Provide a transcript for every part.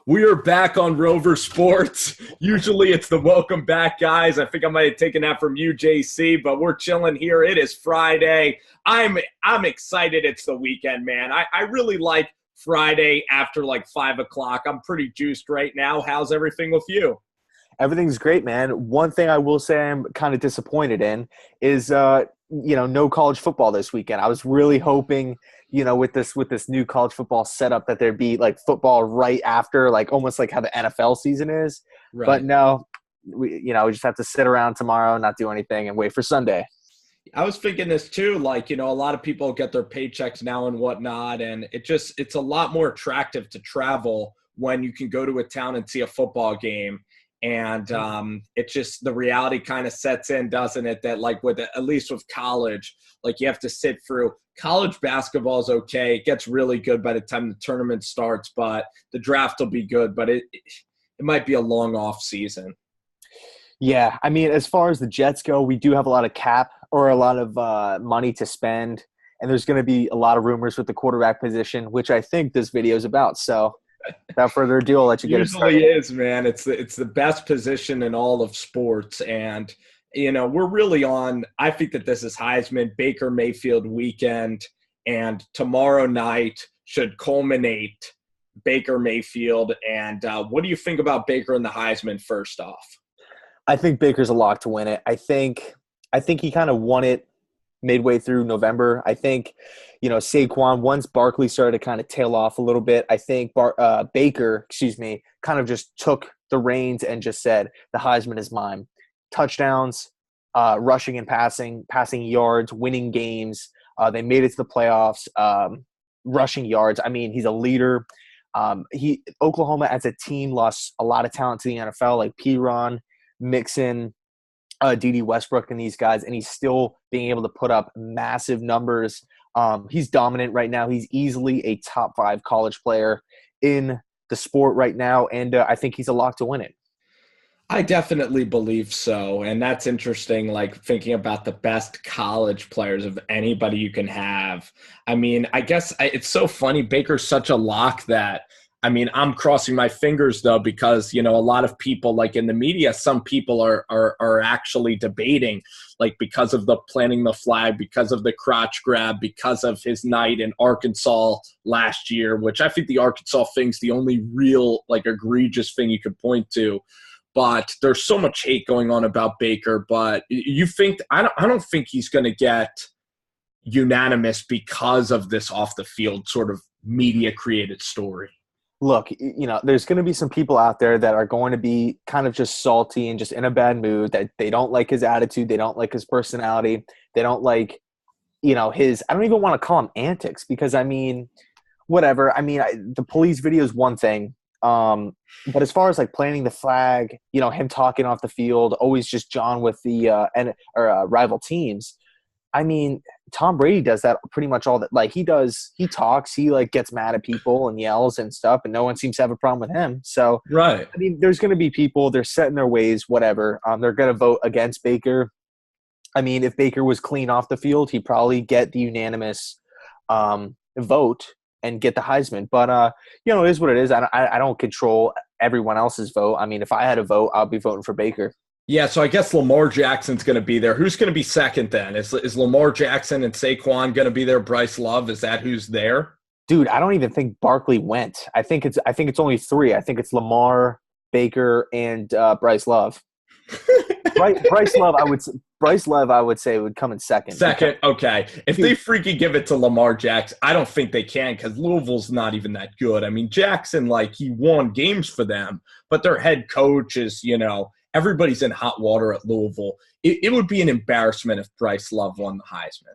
We are back on Rover Sports. Usually it's the welcome back, guys. I think I might have taken that from you, JC, but we're chilling here. It is Friday. I'm excited it's the weekend, man. I really like Friday after like 5 o'clock. I'm pretty juiced right now. How's everything with you? Everything's great, man. One thing I will say I'm kind of disappointed in is, no college football this weekend. I was really hoping, with this new college football setup that there'd be like football right after, like almost like how the NFL season is. But Right. no, we just have to sit around tomorrow, not do anything, and wait for Sunday. I was thinking this too, like, a lot of people get their paychecks now and whatnot, and it's a lot more attractive to travel when you can go to a town and see a football game. And it's just the reality kind of sets in, doesn't it? That like at least with college, like you have to sit through college basketball is okay. It gets really good by the time the tournament starts, but the draft will be good, but it might be a long off season. Yeah, I mean, as far as the Jets go, we do have a lot of cap or a lot of money to spend, and there's going to be a lot of rumors with the quarterback position, which I think this video is about. So without further ado, I'll let you get it started. Usually is, man. It's the best position in all of sports, and we're really on. I think that this is Heisman Baker Mayfield weekend, and tomorrow night should culminate Baker Mayfield. And what do you think about Baker and the Heisman? First off, I think Baker's a lock to win it. I think he kind of won it midway through November. I think, Saquon, once Barkley started to kind of tail off a little bit, I think Baker, kind of just took the reins and just said, the Heisman is mine. Touchdowns, rushing and passing yards, winning games. They made it to the playoffs, rushing yards. I mean, he's a leader. Oklahoma as a team lost a lot of talent to the NFL, like Piron, Mixon, D.D. Westbrook and these guys, and he's still being able to put up massive numbers. He's dominant right now. He's easily a top 5 college player in the sport right now, and I think he's a lock to win it. I definitely believe so, and that's interesting, like thinking about the best college players of anybody you can have. I mean, I guess it's so funny. Baker's such a lock that – I mean, I'm crossing my fingers, though, because, a lot of people, like in the media, some people are actually debating, like because of the planting the flag, because of the crotch grab, because of his night in Arkansas last year, which I think the Arkansas thing's the only real, like, egregious thing you could point to. But there's so much hate going on about Baker. But you think – I don't think he's going to get unanimous because of this off-the-field sort of media-created story. Look, there's going to be some people out there that are going to be kind of just salty and just in a bad mood, that they don't like his attitude. They don't like his personality. They don't like, his – I don't even want to call him antics because, I mean, whatever. I mean, the police video is one thing. But as far as, like, planting the flag, him talking off the field, always just John with the rival teams, I mean, Tom Brady does that pretty much all that. Like he talks, he like gets mad at people and yells and stuff, and no one seems to have a problem with him. So, right. I mean, there's going to be people, they're set in their ways, whatever. They're going to vote against Baker. I mean, if Baker was clean off the field, he'd probably get the unanimous vote and get the Heisman. But, it is what it is. I don't control everyone else's vote. I mean, if I had a vote, I'll be voting for Baker. Yeah, so I guess Lamar Jackson's going to be there. Who's going to be second then? Is Lamar Jackson and Saquon going to be there? Bryce Love, is that who's there? Dude, I don't even think Barkley went. I think it's only 3. I think it's Lamar, Baker, and Bryce Love. Bryce Love, I would say would come in second. Second, okay. If they freaking give it to Lamar Jackson, I don't think they can because Louisville's not even that good. I mean, Jackson, like, he won games for them, but their head coach is, everybody's in hot water at Louisville. It would be an embarrassment if Bryce Love won the Heisman.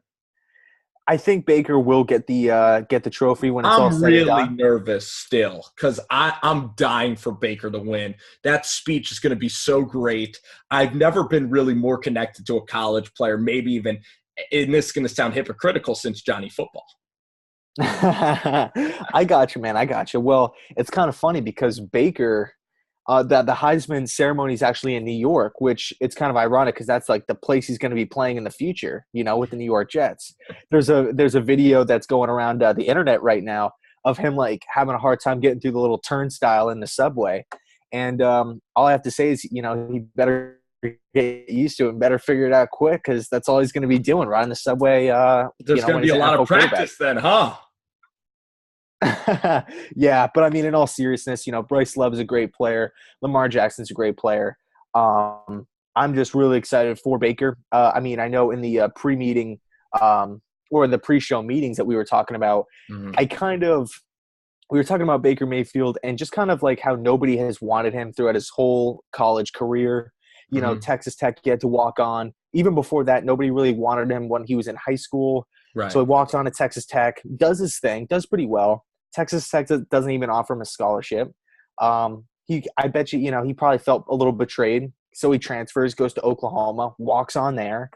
I think Baker will get the trophy when it's all said and done. I'm really nervous still because I'm dying for Baker to win. That speech is going to be so great. I've never been really more connected to a college player, maybe even, and this is going to sound hypocritical, since Johnny Football. I got you, man. I got you. Well, it's kind of funny because Baker – the Heisman ceremony is actually in New York, which it's kind of ironic because that's like the place he's going to be playing in the future, with the New York Jets. There's a video that's going around the internet right now of him like having a hard time getting through the little turnstile in the subway. And all I have to say is, he better get used to it and better figure it out quick, because that's all he's going to be doing, riding the subway. There's going to when be he's a an lot of NFL quarterback. practice then, huh? Yeah, but I mean, in all seriousness, Bryce Love is a great player. Lamar Jackson's a great player. I'm just really excited for Baker. I mean, I know in the pre-meeting or in the pre-show meetings that we were talking about, we were talking about Baker Mayfield and just kind of like how nobody has wanted him throughout his whole college career. Texas Tech, he had to walk on. Even before that, nobody really wanted him when he was in high school. Right. So he walks on to Texas Tech, does his thing, does pretty well. Texas Tech doesn't even offer him a scholarship. I bet you, he probably felt a little betrayed. So he transfers, goes to Oklahoma, walks on there.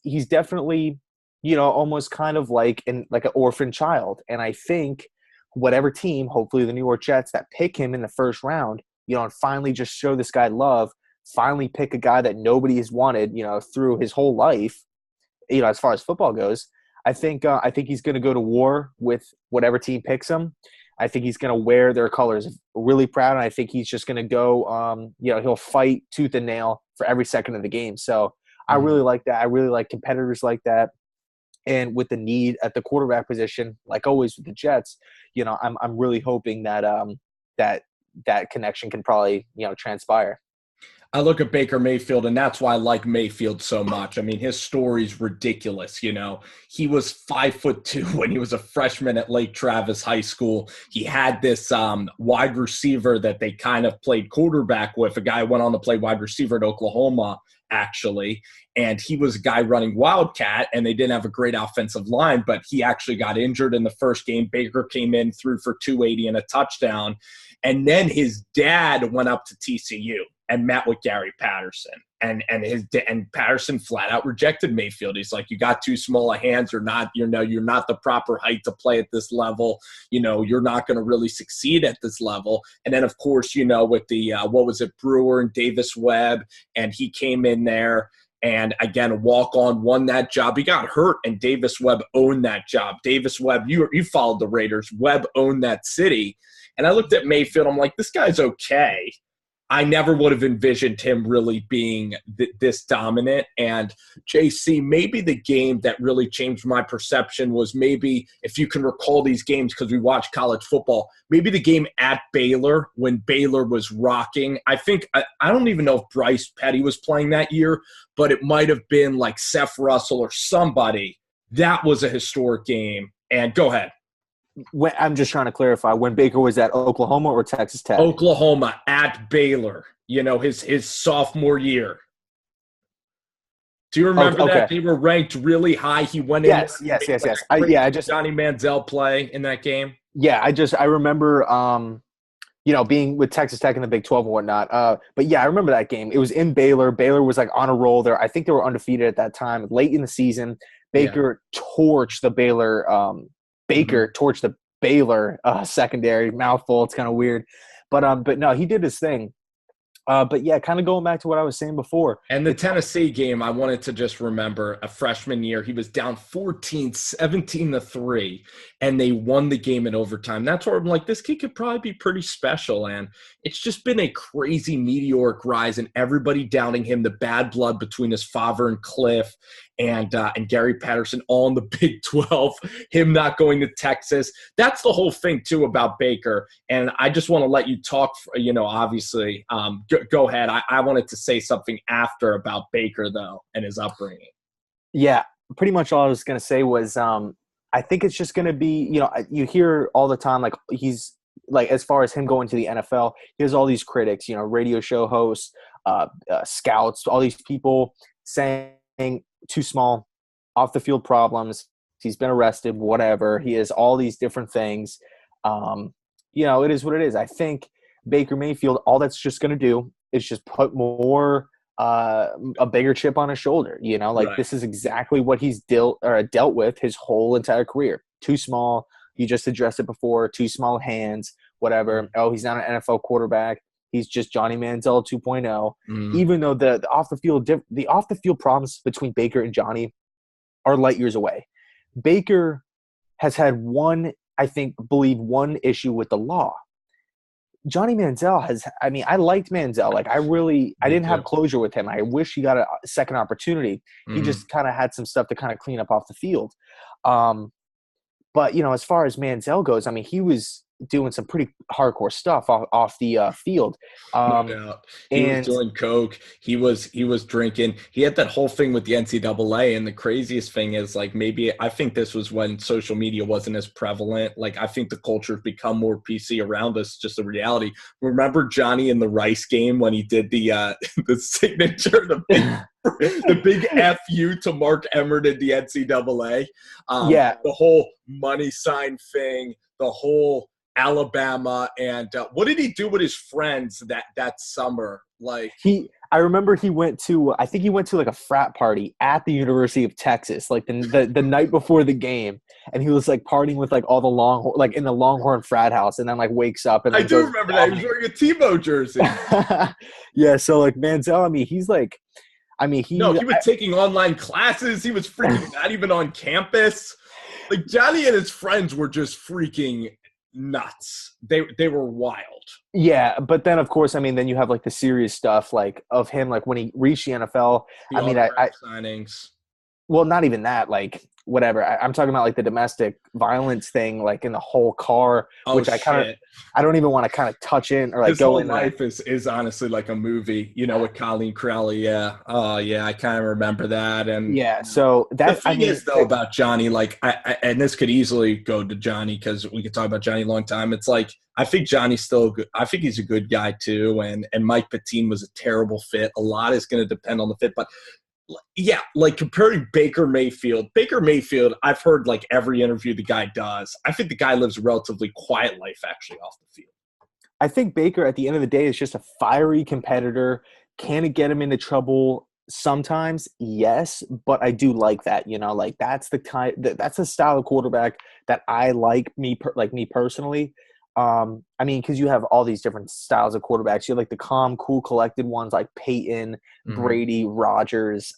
He's definitely, almost kind of like an orphan child. And I think whatever team, hopefully the New York Jets, that pick him in the first round, and finally just show this guy love, finally pick a guy that nobody has wanted, through his whole life, as far as football goes. I think he's going to go to war with whatever team picks him. I think he's going to wear their colors really proud, and I think he's just going to go, he'll fight tooth and nail for every second of the game. So I really like that. I really like competitors like that. And with the need at the quarterback position, like always with the Jets, I'm really hoping that that connection can probably, transpire. I look at Baker Mayfield, and that's why I like Mayfield so much. I mean, his story's ridiculous. He was 5'2" when he was a freshman at Lake Travis High School. He had this wide receiver that they kind of played quarterback with. A guy went on to play wide receiver at Oklahoma, actually, and he was a guy running Wildcat, and they didn't have a great offensive line, but he actually got injured in the first game. Baker came in, threw for 280 and a touchdown, and then his dad went up to TCU and met with Gary Patterson. And Patterson flat out rejected Mayfield. He's like, you got too small a hands. You're not the proper height to play at this level. You're not going to really succeed at this level. And then, of course, with the, Brewer and Davis Webb, and he came in there and, again, walk-on, won that job. He got hurt, and Davis Webb owned that job. Davis Webb, you followed the Raiders. Webb owned that city. And I looked at Mayfield. I'm like, this guy's okay. I never would have envisioned him really being this dominant. And JC, maybe the game that really changed my perception was maybe, if you can recall these games because we watch college football, maybe the game at Baylor when Baylor was rocking. I think I don't even know if Bryce Petty was playing that year, but it might have been like Seth Russell or somebody. That was a historic game. And go ahead. I'm just trying to clarify, when Baker was at Oklahoma or Texas Tech? Oklahoma at Baylor, his sophomore year. Do you remember that? They were ranked really high. He went in. Yes. Johnny Manziel play in that game. Yeah, I remember, being with Texas Tech in the Big 12 and whatnot. But yeah, I remember that game. It was in Baylor. Baylor was like on a roll there. I think they were undefeated at that time. Late in the season, Baker torched the Baylor. Torched the Baylor secondary. Mouthful. It's kind of weird, but no, he did his thing. But yeah, kind of going back to what I was saying before. And the Tennessee game, I wanted to just remember a freshman year. He was down 17-3, and they won the game in overtime. That's where I'm like, this kid could probably be pretty special. And it's just been a crazy meteoric rise, and everybody doubting him, the bad blood between his father and Cliff and Gary Patterson all in the Big 12, him not going to Texas. That's the whole thing, too, about Baker. And I just want to let you talk, obviously. Go ahead. I wanted to say something after about Baker, though, and his upbringing. Yeah, pretty much all I was going to say was I think it's just going to be, you hear all the time, like he's like, as far as him going to the NFL, he has all these critics, radio show hosts, scouts, all these people saying too small, off the field problems. He's been arrested, whatever. He has all these different things. It is what it is. I think Baker Mayfield, all that's just going to do is just put more a bigger chip on his shoulder. Right. This is exactly what he's dealt with his whole entire career. Too small. You just addressed it before. Too small hands, whatever. Oh, he's not an NFL quarterback. He's just Johnny Manziel 2.0. Even though the off the field problems between Baker and Johnny are light years away. Baker has had one I think, believe one issue with the law. Johnny Manziel has, I mean, I liked Manziel. Like, I Me didn't have too. closure with him. I wish he got a second opportunity. He Hmm. just kind of had some stuff to kind of clean up off the field. Um, but, as far as Manziel goes, I mean, he was doing some pretty hardcore stuff off the field. No Um, doubt. He was and doing coke. He was drinking. He had that whole thing with the NCAA. And the craziest thing is, like, maybe I think this was when social media wasn't as prevalent. Like, I think the culture has become more PC around us. Just a reality. Remember Johnny in the Rice game when he did the the signature, the big FU to Mark Emmert in the NCAA. yeah, The whole money sign thing, the whole Alabama, and what did he do with his friends that summer? Like, I remember I think he went to like a frat party at the University of Texas, like the night before the game, and he was like partying with like all the like in the Longhorn frat house, and then like wakes up and I then do goes remember that he was wearing a Tebow jersey. yeah, so like Manziel, I mean, he's like, I mean, No, he was taking online classes. He was freaking not even on campus. Like, Johnny and his friends were just freaking nuts. They were wild. yeah, but then of course, I mean, then you have like the serious stuff like of him, like when he reached the NFL. The I mean, autograph signings. well, not even that, like whatever. I'm talking about like the domestic violence thing, like in the whole car, Oh which shit. I don't even want to kind of touch in or like His go whole in that. life is honestly like a movie, with Colleen Crowley. Yeah. Oh, yeah. I kind of remember that. And Yeah, so the that, I thing mean, is, though, about Johnny, like, and this could easily go to Johnny because we could talk about Johnny a long time. It's like, I think Johnny's still good. I think he's a good guy, too. And Mike Patine was a terrible fit. A lot is going to depend on the fit. But yeah, like comparing Baker Mayfield, I've heard like every interview the guy does. I think the guy lives a relatively quiet life actually off the field. I think Baker at the end of the day is just a fiery competitor. Can it get him into trouble? Sometimes, yes, but I do like that. Like that's the that's the style of quarterback that I like. Me personally. I mean, because you have all these different styles of quarterbacks. You have like the calm, cool, collected ones like Peyton, Mm-hmm. Brady, Rodgers,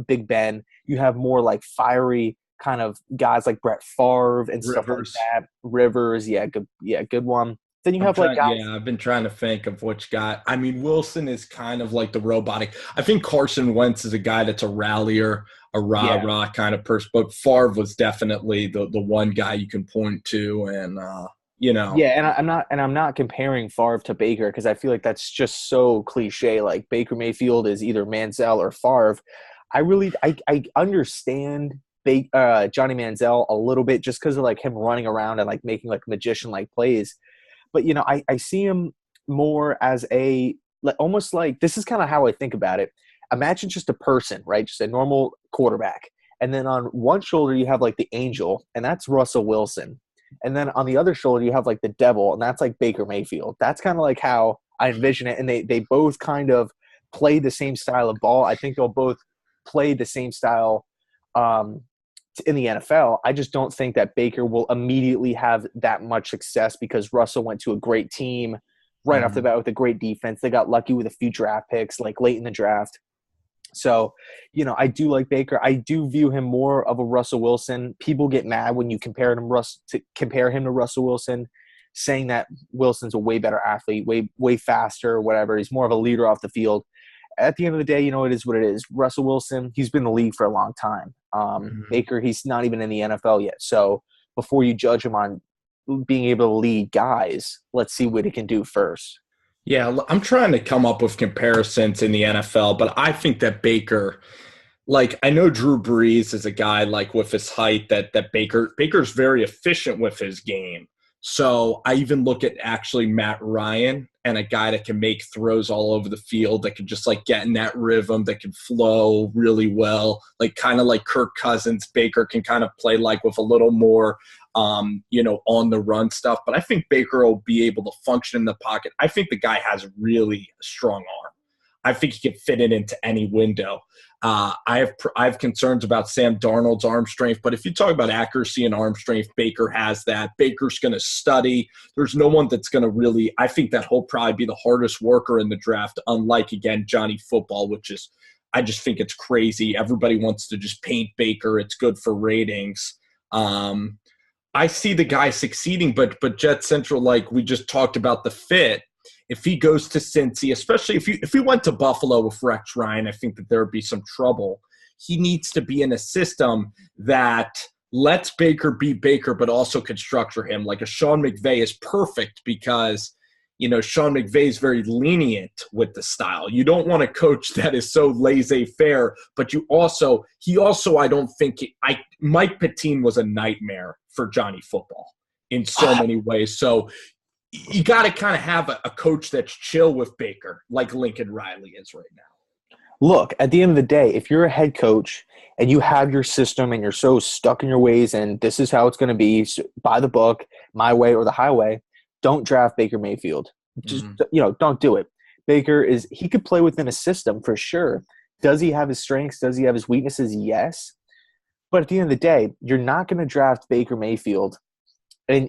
Big Ben. You have more like fiery kind of guys like Brett Favre and stuff like Rivers. that. Rivers, good one. Then you I'm have like trying. guys. Yeah, I've been trying to think of which guy. I mean, Wilson is kind of like the robotic. I think Carson Wentz is a guy that's a rallier, a rah Yeah, rah kind of person. But Favre was definitely the one guy you can point to, and yeah, and I'm not comparing Favre to Baker because I feel like that's just so cliche. Like Baker Mayfield is either Manziel or Favre. I understand Johnny Manziel a little bit just because of like him running around and like making like magician like plays. But I see him more as a like almost like this is kind of how I think about it. Imagine just a person, right? Just a normal quarterback. And then on one shoulder you have like the angel, and that's Russell Wilson. And then on the other shoulder you have like the devil, and that's like Baker Mayfield. That's kind of like how I envision it. And they both kind of play the same style of ball. I think they'll both play the same style um, in the NFL. I just don't think that Baker will immediately have that much success because Russell went to a great team right off the Mhm. bat with a great defense. They got lucky with a few draft picks like late in the draft. So, I do like Baker. I do view him more of a Russell Wilson. People get mad when you compare him to Russell Wilson, saying that Wilson's a way better athlete, way faster, whatever. He's more of a leader off the field. At the end of the day, it is what it is. Russell Wilson, he's been in the league for a long time. Mhm. Baker, he's not even in the NFL yet. So before you judge him on being able to lead guys, let's see what he can do first. Yeah, I'm trying to come up with comparisons in the NFL, but I think that Baker, like I know Drew Brees is a guy like with his height that Baker's very efficient with his game. So I even look at actually Matt Ryan and a guy that can make throws all over the field, that can just like get in that rhythm, that can flow really well, like kind of like Kirk Cousins. Baker can kind of play like with a little more on the run stuff. But I think Baker will be able to function in the pocket. I think the guy has really strong arm. I think he can fit it into any window. I have concerns about Sam Darnold's arm strength, but if you talk about accuracy and arm strength, Baker has that. Baker's going to study. There's no one that's going to really. I think that he'll probably be the hardest worker in the draft. Unlike again Johnny Football, which is, I just think it's crazy. Everybody wants to just paint Baker. It's good for ratings. Um, I see the guy succeeding, but Jet Central, like we just talked about the fit. If he goes to Cincy, especially if he went to Buffalo with Rex Ryan, I think that there would be some trouble. He needs to be in a system that lets Baker be Baker, but also can structure him. Like a Sean McVay is perfect because Sean McVay is very lenient with the style. You don't want a coach that is so laissez-faire, but he also I don't think Mike Pettine was a nightmare for Johnny Football in so many ways. So you got to kind of have a coach that's chill with Baker, like Lincoln Riley is right now. Look, at the end of the day, if you're a head coach and you have your system and you're so stuck in your ways and this is how it's going to be, by the book, my way or the highway, don't draft Baker Mayfield. Just, don't do it. He could play within a system for sure. Does he have his strengths? Does he have his weaknesses? Yes. But at the end of the day, you're not going to draft Baker Mayfield and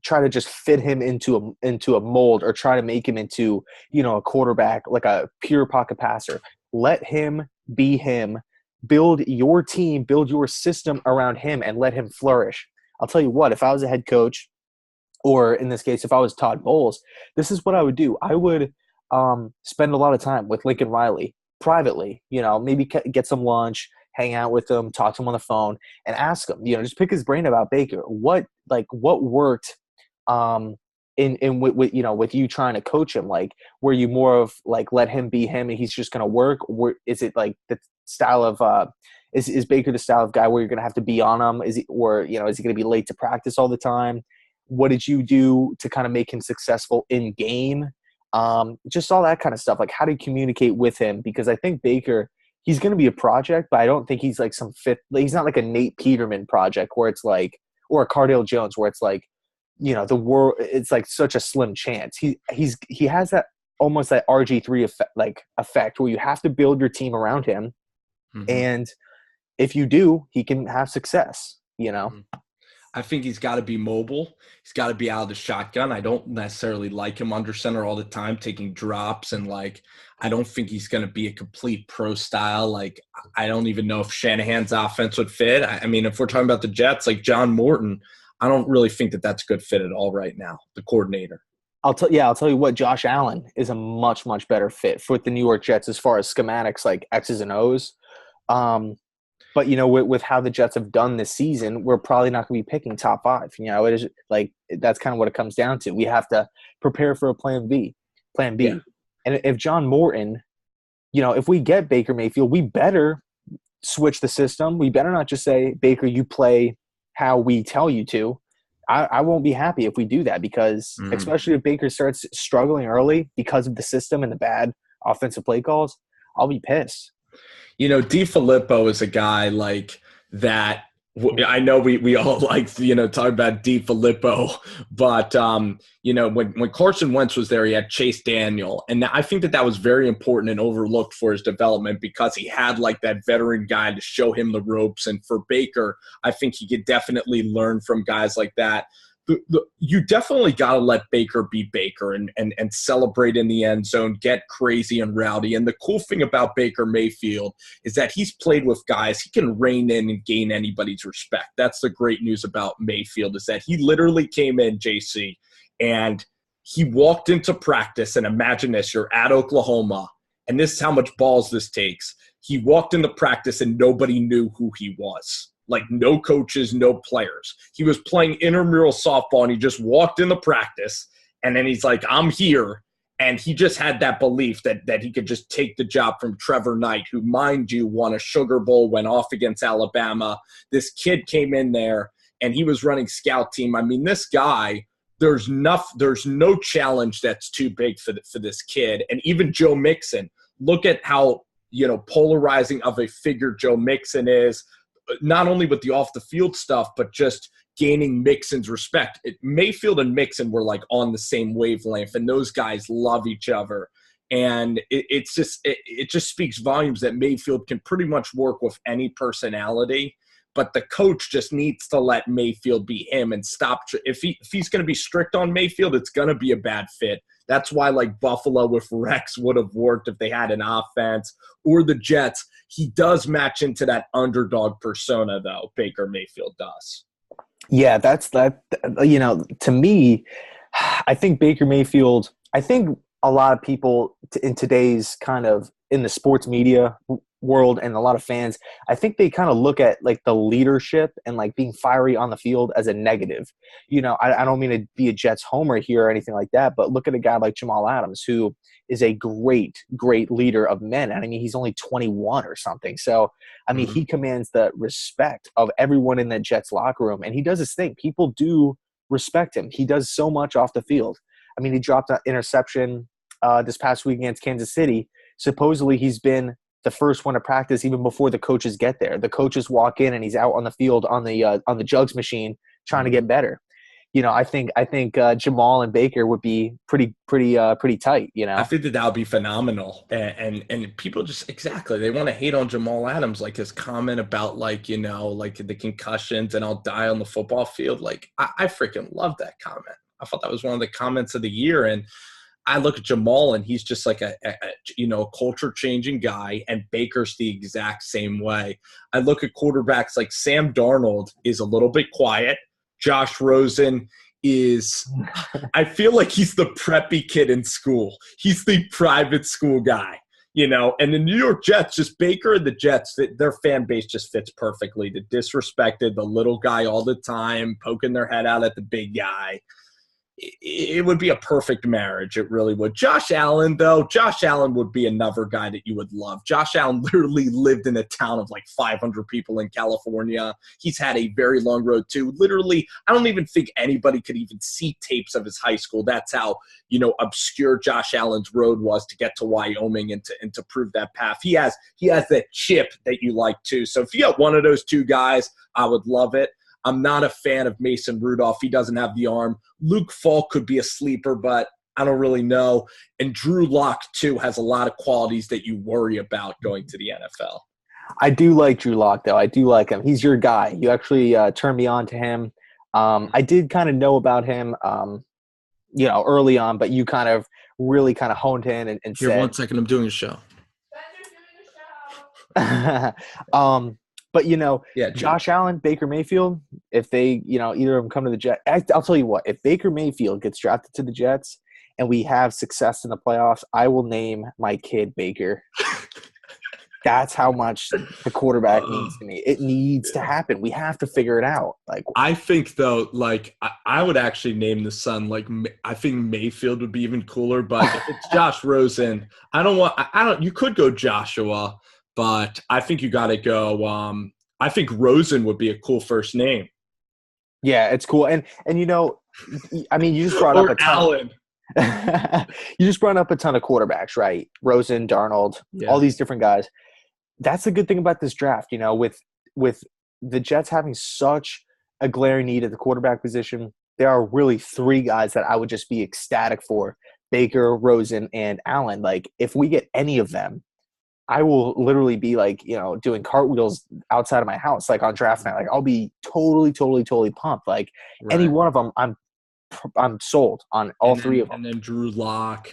try to just fit him into a mold or try to make him into, a quarterback, like a pure pocket passer. Let him be him. Build your team, build your system around him, and let him flourish. I'll tell you what, if I was a head coach, or in this case, if I was Todd Bowles, this is what I would do. I would spend a lot of time with Lincoln Riley privately, maybe get some lunch, hang out with him, talk to him on the phone, and ask him, just pick his brain about Baker. What worked with you trying to coach him? Like, were you more of like, let him be him and he's just going to work? Or is it like the style of is Baker the style of guy where you're going to have to be on him? Is he going to be late to practice all the time? What did you do to kind of make him successful in game? Just all that kind of stuff. Like, how do you communicate with him? Because I think Baker, he's going to be a project, but I don't think he's like he's not like a Nate Peterman project where it's like, or a Cardale Jones where it's like, the world, it's like such a slim chance. He has that almost that RG3 effect where you have to build your team around him. Mm-hmm. And if you do, he can have success, Mm-hmm. I think he's got to be mobile. He's got to be out of the shotgun. I don't necessarily like him under center all the time, taking drops. And, I don't think he's going to be a complete pro style. I don't even know if Shanahan's offense would fit. I mean, if we're talking about the Jets, like John Morton, I don't really think that that's a good fit at all right now, the coordinator. I'll tell you what, Josh Allen is a much, much better fit for the New York Jets as far as schematics like X's and O's. But, with how the Jets have done this season, we're probably not going to be picking top 5. It is like that's kind of what it comes down to. We have to prepare for a plan B. Yeah. And if John Morton, if we get Baker Mayfield, we better switch the system. We better not just say, Baker, you play how we tell you to. I won't be happy if we do that because especially if Baker starts struggling early because of the system and the bad offensive play calls, I'll be pissed. DiFilippo is a guy like that. I know we all like, talk about DiFilippo, but, when Carson Wentz was there, he had Chase Daniel. And I think that was very important and overlooked for his development because he had that veteran guy to show him the ropes. And for Baker, I think he could definitely learn from guys like that. You definitely got to let Baker be Baker and celebrate in the end zone, get crazy and rowdy. And the cool thing about Baker Mayfield is that he's played with guys. He can rein in and gain anybody's respect. That's the great news about Mayfield is that he literally came in, JC, and he walked into practice. And imagine this, you're at Oklahoma, and this is how much balls this takes. He walked into practice and nobody knew who he was. No coaches, no players. He was playing intramural softball, and he just walked into practice, and then he's like, I'm here. And he just had that belief that he could just take the job from Trevor Knight, who, mind you, won a Sugar Bowl, went off against Alabama. This kid came in there, and he was running scout team. I mean, this guy, there's no challenge that's too big for this kid. And even Joe Mixon, look at how, polarizing of a figure Joe Mixon is, not only with the off-the-field stuff, but just gaining Mixon's respect. Mayfield and Mixon were on the same wavelength, and those guys love each other. And it just speaks volumes that Mayfield can pretty much work with any personality, but the coach just needs to let Mayfield be him and stop. If he's going to be strict on Mayfield, it's going to be a bad fit. That's why Buffalo with Rex would have worked if they had an offense, or the Jets. He does match into that underdog persona, though. Baker Mayfield does. Yeah, that's that. To me, I think Baker Mayfield. I think a lot of people in today's kind of in the sports media world and a lot of fans, I think they kind of look at like the leadership and like being fiery on the field as a negative. I don't mean to be a Jets homer here or anything like that, but look at a guy like Jamal Adams, who is a great, great leader of men. And I mean, he's only 21 or something. So I mean, he Mhm. commands the respect of everyone in the Jets locker room, and he does his thing. People do respect him. He does so much off the field. I mean, he dropped an interception this past week against Kansas City. Supposedly, he's been the first one to practice even before the coaches get there. The coaches walk in, and he's out on the field on the jugs machine trying to Mhm. get better. I think Jamal and Baker would be pretty tight. I think that would be phenomenal, and people just exactly they want to hate on Jamal Adams, like his comment about like the concussions and I'll die on the football field. Like I freaking love that comment. I thought that was one of the comments of the year, and I look at Jamal and he's just like a culture changing guy, and Baker's the exact same way. I look at quarterbacks like Sam Darnold is a little bit quiet. Josh Rosen is I feel like he's the preppy kid in school. He's the private school guy, and the New York Jets, just Baker and the Jets, their fan base just fits perfectly. The disrespected, the little guy all the time, poking their head out at the big guy. It would be a perfect marriage. It really would. Josh Allen, though, Josh Allen would be another guy that you would love. Josh Allen literally lived in a town of like 500 people in California. He's had a very long road, too. Literally, I don't even think anybody could even see tapes of his high school. That's how, obscure Josh Allen's road was to get to Wyoming and to prove that path. He has that chip that you like, too. So if you got one of those two guys, I would love it. I'm not a fan of Mason Rudolph. He doesn't have the arm. Luke Falk could be a sleeper, but I don't really know. And Drew Lock, too, has a lot of qualities that you worry about going to the NFL. I do like Drew Lock, though. I do like him. He's your guy. You actually turned me on to him. I did kind of know about him, early on, but you kind of really kind of honed in and Here, one said, second. I'm doing a show. but Yeah, Drew. Josh Allen, Baker Mayfield, if they, either of them come to the Jets, I'll tell you what, if Baker Mayfield gets drafted to the Jets and we have success in the playoffs, I will name my kid Baker. That's how much the quarterback means to me. It needs to happen. We have to figure it out. Like, I think, though, like, I would actually name the son, like, I think Mayfield would be even cooler. But if it's Josh Rosen, you could go Joshua, but I think you got to go. I think Rosen would be a cool first name. yeah, it's cool. And I mean, you just brought up Or a ton. Allen. You just brought up a ton of quarterbacks, right? Rosen, Darnold, all Yeah. these different guys. That's the good thing about this draft, with the Jets having such a glaring need at the quarterback position. There are really three guys that I would just be ecstatic for: Baker, Rosen, and Allen. Like, if we get any of them, I will literally be like, doing cartwheels outside of my house, like on draft night. Like, I'll be totally, totally, totally pumped. Like, any Right. one of them, I'm sold on all And three then of them. and then Drew Lock.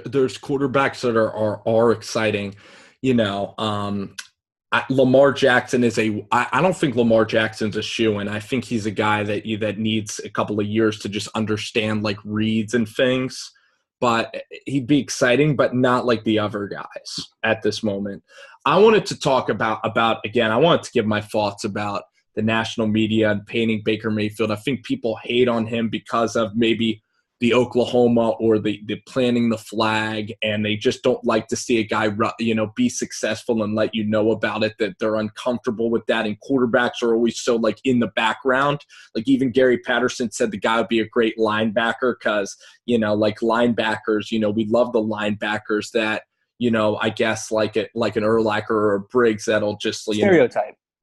There's quarterbacks that are exciting. You know, Lamar Jackson is I don't think Lamar Jackson's a shoe-in. I think he's a guy that needs a couple of years to just understand like reads and things. But he'd be exciting, but not like the other guys at this moment. I wanted to talk about again. I wanted to give my thoughts about the national media and painting Baker Mayfield. I think people hate on him because of maybe the Oklahoma or the planting the flag, and they just don't like to see a guy, be successful and let you know about it, that they're uncomfortable with that. And quarterbacks are always so like in the background. Like even Gary Patterson said the guy would be a great linebacker because, like linebackers, we love the linebackers that, I guess like an Urlacher or a Briggs that'll just,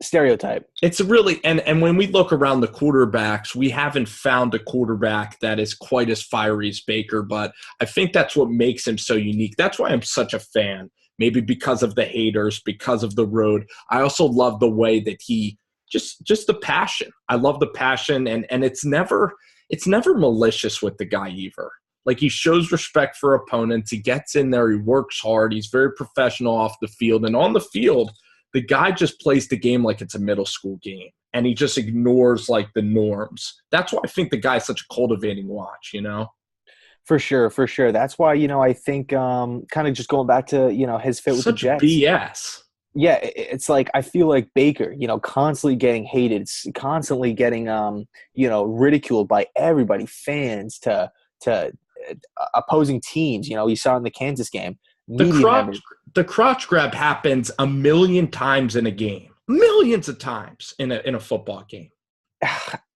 Stereotype. it's really and when we look around the quarterbacks, we haven't found a quarterback that is quite as fiery as Baker, but I think that's what makes him so unique. That's why I'm such a fan. Maybe because of the haters, because of the road. I also love the way that he just the passion. I love the passion, and it's never malicious with the guy either. Like he shows respect for opponents. He gets in there. He works hard. He's very professional off the field, and on the field, the guy just plays the game like it's a middle school game, and he just ignores like the norms. That's why I think the guy's such a cultivating watch, you know? For sure, for sure. That's why, I think kind of just going back to, his fit with the Such Jets. BS. Yeah, it's like I feel like Baker, constantly getting hated, constantly getting ridiculed by everybody, fans to opposing teams. You saw in the Kansas game, The media crotch members. the crotch grab happens a million times in a game. Millions of times in a football game.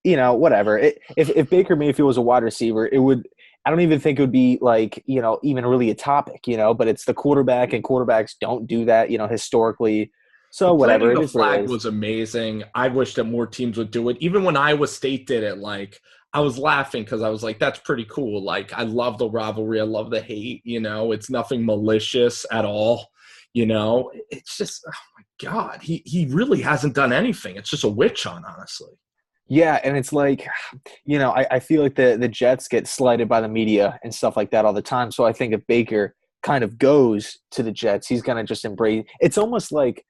Whatever. If Baker Mayfield was a wide receiver, it would. I don't even think it would be like even really a topic. But it's the quarterback, and quarterbacks don't do that. Historically. The So planting whatever, it the is what it flag is. was amazing. I wish that more teams would do it. Even when Iowa State did it, like I was laughing because I was like, that's pretty cool. Like I love the rivalry. I love the hate, it's nothing malicious at all. It's just, oh my God, he really hasn't done anything. It's just a witch hunt, honestly. Yeah, and it's like, I feel like the Jets get slighted by the media and stuff like that all the time. So I think if Baker kind of goes to the Jets, he's gonna just embrace. It's almost like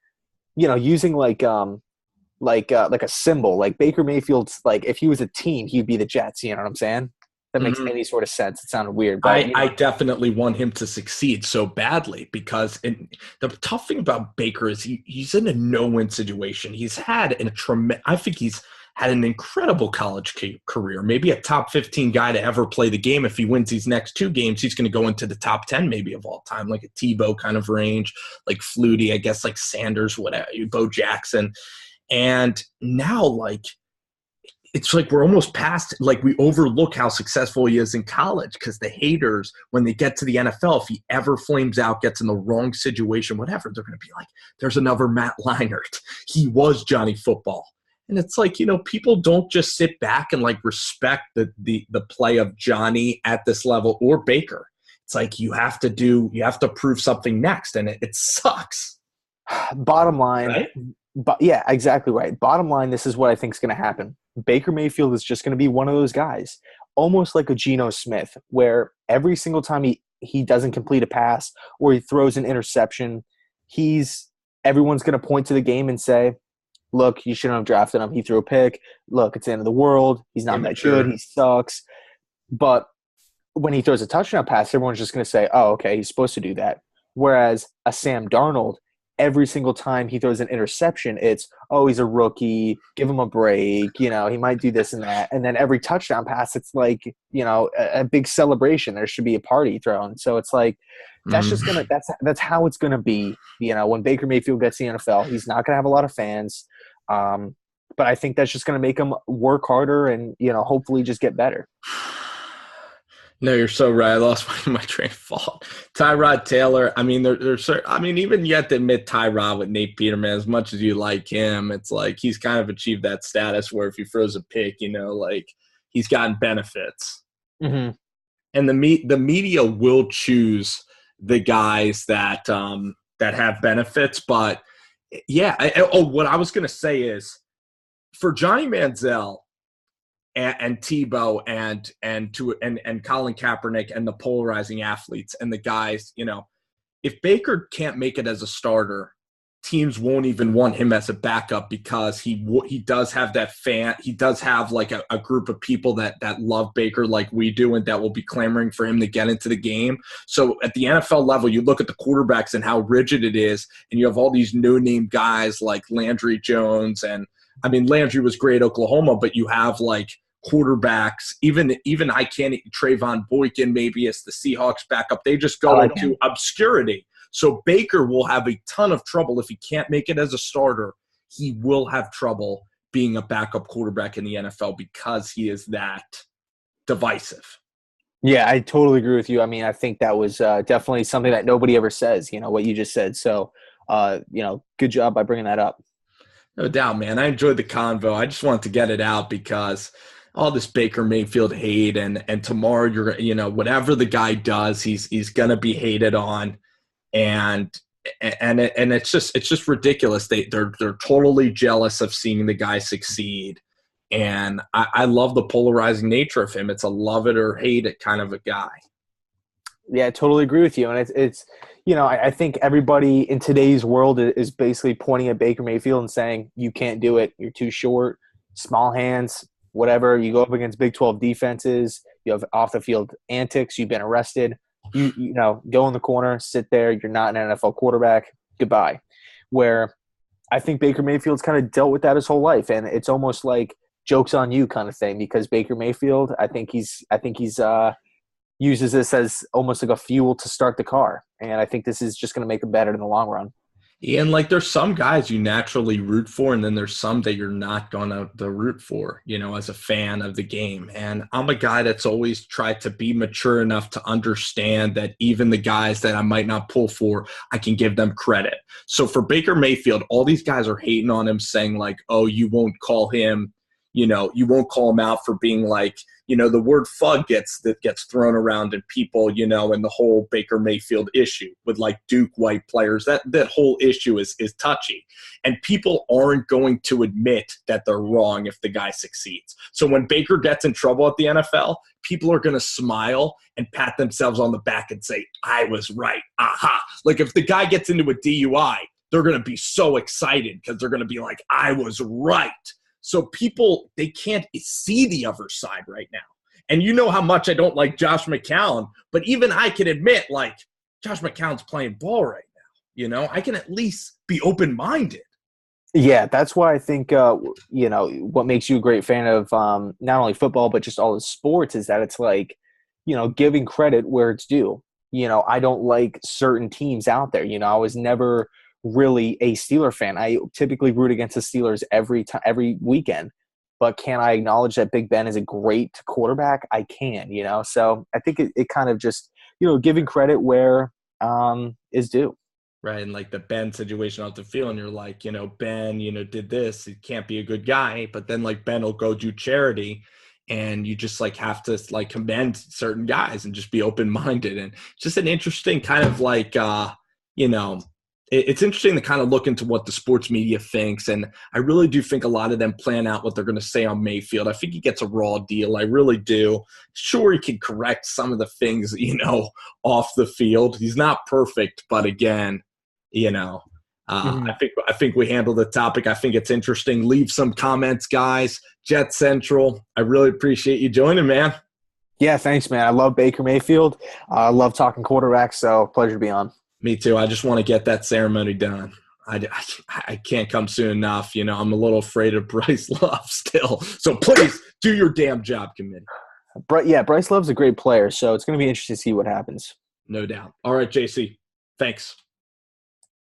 using like a symbol. Like Baker Mayfield's like if he was a team, he'd be the Jets. You know what I'm saying? That makes Mhm. any sort of sense. It sounded weird, but I definitely want him to succeed so badly because the tough thing about Baker is he's in a no-win situation. He's had I think he's had an incredible college career, maybe a top 15 guy to ever play the game. If he wins these next two games, he's going to go into the top 10 maybe of all time, like a Tebow kind of range, like Flutie, I guess, like Sanders, whatever, Bo Jackson. And now, like, it's like we're almost past, like we overlook how successful he is in college because the haters, when they get to the NFL, if he ever flames out, gets in the wrong situation, whatever, they're going to be like, there's another Matt Leinart. He was Johnny Football. And it's like, people don't just sit back and like respect the play of Johnny at this level or Baker. It's like you have to prove something next, and it sucks. bottom line, Right? but yeah, exactly right. Bottom line, this is what I think is going to happen. Baker Mayfield is just going to be one of those guys, almost like a Geno Smith, where every single time he doesn't complete a pass or he throws an interception, everyone's going to point to the game and say, look, you shouldn't have drafted him. He threw a pick. Look, it's the end of the world. He's not that good. Immature. He sucks. But when he throws a touchdown pass, everyone's just going to say, oh, okay, he's supposed to do that. Whereas a Sam Darnold, every single time he throws an interception, it's, oh, he's a rookie, give him a break, he might do this and that. And then every touchdown pass, it's like, a big celebration. There should be a party thrown. So it's like, that's how it's gonna be. When Baker Mayfield gets the NFL, he's not gonna have a lot of fans. But I think that's just gonna make him work harder and, hopefully just get better. No, you're so right. I lost my train of thought. Tyrod Taylor. I mean, there's certain. I mean, even you have to admit Tyrod with Nate Peterman. As much as you like him, it's like he's kind of achieved that status where if he throws a pick, like he's gotten benefits. Mm-hmm. And the media will choose the guys that have benefits. But yeah. What I was gonna say is for Johnny Manziel and Tebow and Colin Kaepernick and the polarizing athletes and the guys, if Baker can't make it as a starter, teams won't even want him as a backup because he does have that fan. He does have like a group of people that love Baker like we do and that will be clamoring for him to get into the game. So at the NFL level, you look at the quarterbacks and how rigid it is, and you have all these no-name guys like Landry Jones and I mean, Landry was great at Oklahoma, but you have like quarterbacks, even I can't Trayvon Boykin maybe as the Seahawks backup. They just go into obscurity. So Baker will have a ton of trouble if he can't make it as a starter. He will have trouble being a backup quarterback in the NFL because he is that divisive. Yeah, I totally agree with you. I mean, I think that was definitely something that nobody ever says, what you just said. So, good job by bringing that up. No doubt, man. I enjoyed the convo. I just wanted to get it out because all this Baker Mayfield hate and tomorrow whatever the guy does, he's gonna be hated on, and it's just ridiculous. They're totally jealous of seeing the guy succeed, and I love the polarizing nature of him. It's a love it or hate it kind of a guy. Yeah, I totally agree with you. And it's I think everybody in today's world is basically pointing at Baker Mayfield and saying, you can't do it. You're too short, small hands, whatever. You go up against Big 12 defenses. You have off the field antics. You've been arrested. Go in the corner, sit there. You're not an NFL quarterback. Goodbye. Where I think Baker Mayfield's kind of dealt with that his whole life. And it's almost like joke's on you kind of thing, because Baker Mayfield, I think he's uses this as almost like a fuel to start the car. And I think this is just going to make him better in the long run. And like there's some guys you naturally root for, and then there's some that you're not gonna root for, as a fan of the game. And I'm a guy that's always tried to be mature enough to understand that even the guys that I might not pull for, I can give them credit. So for Baker Mayfield, all these guys are hating on him, saying like, oh, you won't call him out for being like, the word fug gets thrown around, and people, and the whole Baker Mayfield issue with like Duke white players, that whole issue is touchy, and people aren't going to admit that they're wrong if the guy succeeds. So when Baker gets in trouble at the NFL, people are going to smile and pat themselves on the back and say, I was right. Aha. Like if the guy gets into a DUI, they're going to be so excited because they're going to be like, I was right. So people, they can't see the other side right now. And you know how much I don't like Josh McCown, but even I can admit, like, Josh McCown's playing ball right now. I can at least be open-minded. Yeah, that's why I think, what makes you a great fan of not only football, but just all the sports is that it's like, giving credit where it's due. I don't like certain teams out there. I was never – really a Steeler fan. I typically root against the Steelers every weekend, but can I acknowledge that Big Ben is a great quarterback? I can, so I think it kind of just, giving credit where is due. Right. And like the Ben situation off the field, and you're like, Ben, did this, he can't be a good guy, but then like Ben will go do charity, and you just like have to like commend certain guys and just be open-minded. And it's just an interesting kind of like, it's interesting to kind of look into what the sports media thinks, and I really do think a lot of them plan out what they're going to say on Mayfield. I think he gets a raw deal. I really do. Sure, he can correct some of the things, off the field. He's not perfect, but again, I think we handled the topic. I think it's interesting. Leave some comments, guys. JetsCentral, I really appreciate you joining, man. Yeah, thanks, man. I love Baker Mayfield. I love talking quarterbacks, so pleasure to be on. Me too. I just want to get that ceremony done. I can't come soon enough. I'm a little afraid of Bryce Love still. So please do your damn job, committee. Bryce Love's a great player, so it's going to be interesting to see what happens. No doubt. All right, JC. Thanks.